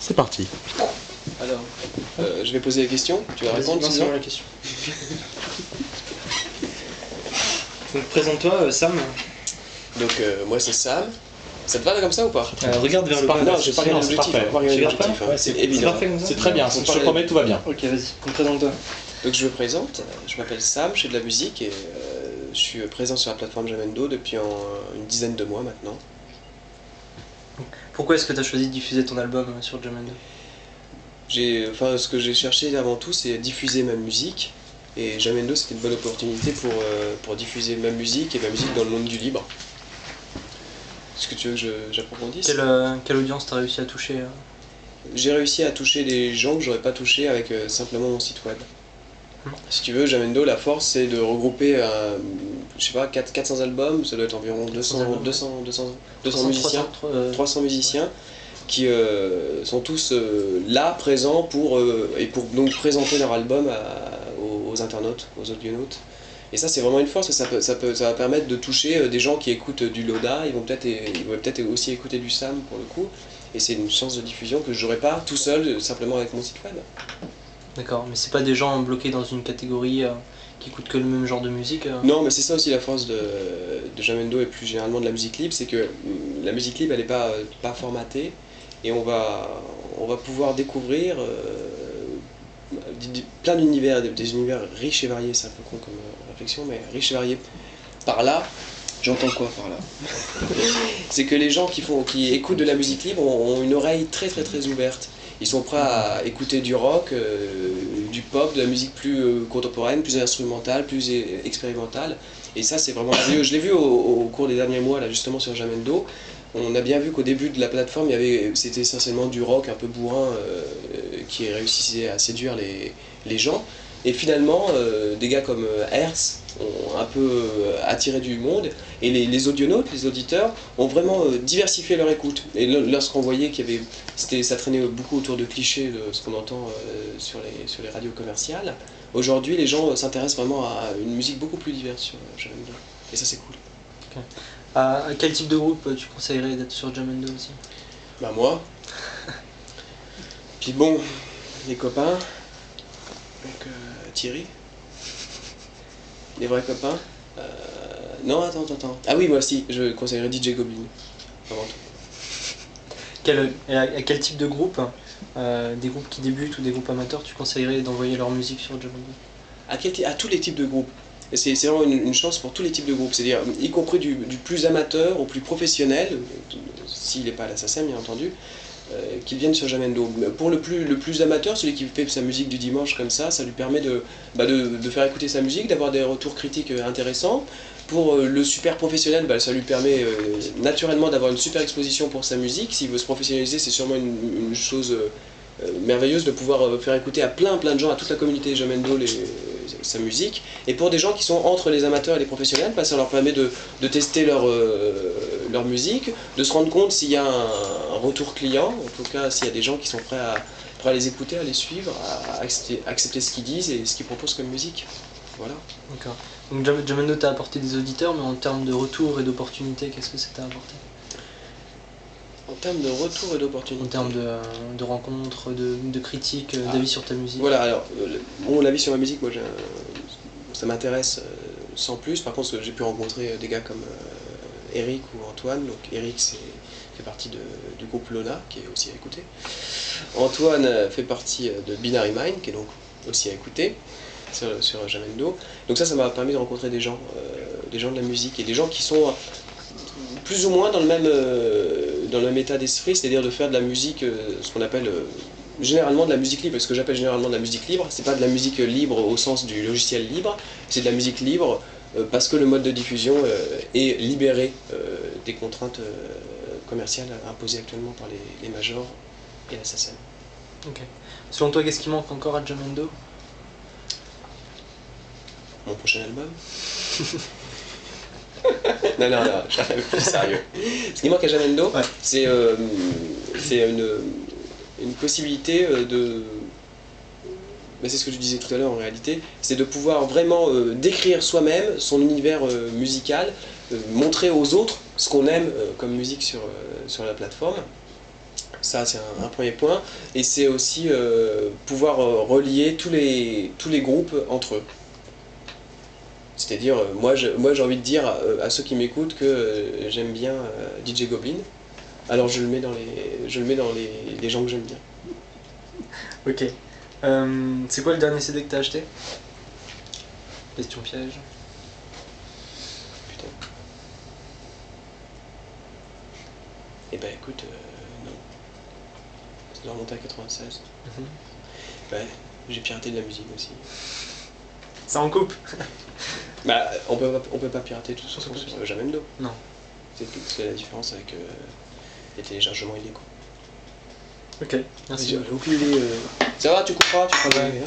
c'est parti. Alors, je vais poser la question, tu vas répondre sinon la question. Donc présente-toi, Sam. Donc moi c'est Sam. Ça te va comme ça ou pas? Regarde vers le bas. Non, j'ai pas regardé c'est l'objectif. parfait. Pas regardé Tu regardes l'objectif, pas hein. C'est C'est évident. parfait comme ça. C'est très bien, je te promets, tout va bien. Ok, vas-y, présente-toi. Donc je me présente, je m'appelle Sam, je fais de la musique et je suis présent sur la plateforme Jamendo depuis une dizaine de mois maintenant. Pourquoi est-ce que tu as choisi de diffuser ton album sur Jamendo? Ce que j'ai cherché avant tout, c'est diffuser ma musique. Et Jamendo, c'était une bonne opportunité pour diffuser ma musique et ma musique dans le monde du libre. Est-ce que tu veux que j'approfondisse? Quelle audience t'as réussi à toucher? J'ai réussi à toucher des gens que j'aurais pas touché avec simplement mon site web. Si tu veux, Jamendo, la force, c'est de regrouper, je sais pas, 400 albums, ça doit être environ 200 musiciens, 300 musiciens, qui sont tous là, présents pour donc présenter leur album aux internautes, aux audionautes. Et ça, c'est vraiment une force, ça va permettre de toucher des gens qui écoutent du Loda, ils vont peut-être aussi écouter du Sam pour le coup, et c'est une chance de diffusion que j'aurais pas tout seul, simplement avec mon site web. D'accord, mais c'est pas des gens bloqués dans une catégorie qui écoutent que le même genre de musique Non, mais c'est ça aussi la force de Jamendo et plus généralement de la musique libre, c'est que la musique libre elle n'est pas formatée et on va pouvoir découvrir plein d'univers, des univers riches et variés, c'est un peu con comme réflexion, mais riches et variés. Par là, j'entends quoi par là? C'est que les gens qui écoutent de la musique libre ont une oreille très ouverte. Ils sont prêts à écouter du rock, du pop, de la musique plus contemporaine, plus instrumentale, plus expérimentale. Et ça, c'est vraiment merveilleux. Je l'ai vu au cours des derniers mois, là, justement sur Jamendo. On a bien vu qu'au début de la plateforme, c'était essentiellement du rock un peu bourrin qui réussissait à séduire les gens. Et finalement, des gars comme Hertz ont un peu attiré du monde, et les audionautes, les auditeurs, ont vraiment diversifié leur écoute. Et lorsqu'on voyait ça traînait beaucoup autour de clichés de ce qu'on entend sur les radios commerciales, aujourd'hui les gens s'intéressent vraiment à une musique beaucoup plus diverse sur Jamendo. Et ça c'est cool. Okay. À quel type de groupe tu conseillerais d'être sur Jamendo aussi? Bah moi. Puis bon, les copains. Donc Thierry. Les vrais copains. Non, attends. Ah oui, moi aussi, je conseillerais DJ Goblin. Avant tout. À quel type de groupe, des groupes qui débutent ou des groupes amateurs, tu conseillerais d'envoyer leur musique sur Jamendo? À tous les types de groupes. Et c'est vraiment une chance pour tous les types de groupes, c'est-à-dire y compris du plus amateur au plus professionnel, s'il n'est pas à la SACEM bien entendu, qui viennent sur Jamendo. Pour le plus amateur, celui qui fait sa musique du dimanche comme ça lui permet de faire écouter sa musique, d'avoir des retours critiques intéressants. Pour le super professionnel, ça lui permet naturellement d'avoir une super exposition pour sa musique. S'il veut se professionnaliser, c'est sûrement une chose merveilleuse de pouvoir faire écouter à plein de gens, à toute la communauté Jamendo sa musique. Et pour des gens qui sont entre les amateurs et les professionnels, ça leur permet de tester leur musique, de se rendre compte s'il y a un retour client, en tout cas s'il y a des gens qui sont prêts à les écouter, à les suivre, à accepter ce qu'ils disent et ce qu'ils proposent comme musique. Voilà. D'accord. Donc Jamendo t'a apporté des auditeurs, mais en termes de retour et d'opportunités, qu'est-ce que ça t'a apporté? En termes de retour et d'opportunités. En termes de rencontres, de critiques, d'avis sur ta musique. Voilà, alors, l'avis sur ma musique, moi, ça m'intéresse sans plus. Par contre, j'ai pu rencontrer des gars comme Eric ou Antoine. Donc Eric fait partie du groupe Lona, qui est aussi à écouter. Antoine fait partie de Binary Mind, qui est donc aussi à écouter sur Jamendo. Donc ça m'a permis de rencontrer des gens de la musique, et des gens qui sont plus ou moins dans le même état d'esprit, c'est-à-dire de faire de la musique, ce qu'on appelle généralement de la musique libre. Et ce que j'appelle généralement de la musique libre, c'est pas de la musique libre au sens du logiciel libre, c'est de la musique libre parce que le mode de diffusion est libéré des contraintes commerciales imposées actuellement par les majors et la SACEM. Ok. Selon toi, qu'est-ce qui manque encore à Jamendo? Mon prochain album. non, j'arrive plus sérieux. Ce qui manque à Jamendo, ouais, c'est une possibilité de... Mais c'est ce que je disais tout à l'heure en réalité, c'est de pouvoir vraiment décrire soi-même son univers musical, montrer aux autres ce qu'on aime comme musique sur la plateforme, Ça, c'est un premier point. Et c'est aussi pouvoir relier tous les groupes entre eux. C'est-à-dire, moi j'ai envie de dire à ceux qui m'écoutent que j'aime bien DJ Goblin. Alors je le mets dans les gens que j'aime bien. Ok. C'est quoi le dernier CD que t'as acheté? Question piège. Putain. Eh ben écoute, non. Ça doit remonter à 96. Ouais, j'ai piraté de la musique aussi. Ça en coupe. Bah, on peut pas pirater tout sur Jamendo. Non. C'est tout. C'est la différence avec les téléchargements illégaux. Ok, merci. J'ai aucune idée. Ça va, tu couperas, tu feras Ouais. bien.